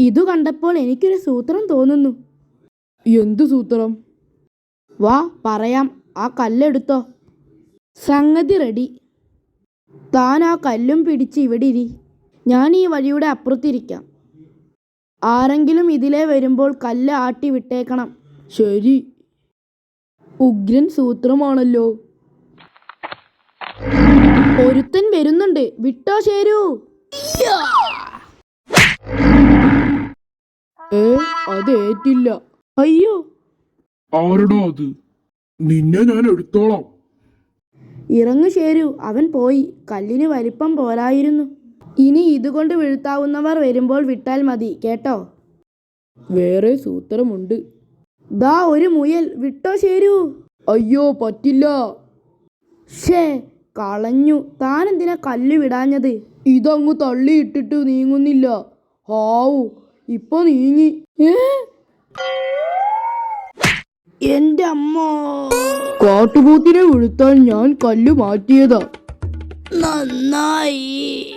ഇതു കണ്ടപ്പോൾ എനിക്കൊരു സൂത്രം തോന്നുന്നു. എന്തു സൂത്രം? വാ പറയാം. ആ കല്ലെടുത്തോ. സംഗതി റെഡി. താൻ ആ കല്ലും പിടിച്ച് ഇവിടെ ഇരി. ഞാൻ ഈ വഴിയുടെ അപ്പുറത്തിരിക്കാം. ആരെങ്കിലും ഇതിലേ വരുമ്പോൾ കല്ല് ആട്ടി വിട്ടേക്കണം. ശരി. ഉഗ്രൻ സൂത്രമാണല്ലോ. ഒരുത്തൻ വരുന്നുണ്ട്, വിട്ടോ ശരു. അത് ഏറ്റില്ല. അയ്യോ, ആരടാ അത്? നിന്നെ ഞാൻ എടുത്തോളാം. ഇറങ്ങു ശരു. അവൻ പോയി. കല്ലിന് വലിപ്പം പോരായിരുന്നു. ഇനി ഇതുകൊണ്ട് വീഴ്ത്താവുന്നവർ വരുമ്പോൾ വിട്ടാൽ മതി കേട്ടോ. വേറെ സൂത്രമുണ്ട്. ദാ ഒരു മുയൽ, വിട്ടോ ശരു. അയ്യോ, പറ്റില്ല. ഷേ, കളഞ്ഞു. താൻ എന്തിനാ കല്ല് വിടാഞ്ഞത്? ഇതങ്ങു തള്ളിയിട്ടിട്ട് നീങ്ങുന്നില്ല. ഹാവു, ഇപ്പൊ നീങ്ങി. എന്റെ അമ്മോ, കാട്ടുപോത്തിനെ വീഴ്ത്താൻ ഞാൻ കല്ല് മാറ്റിയതാ. നന്നായി.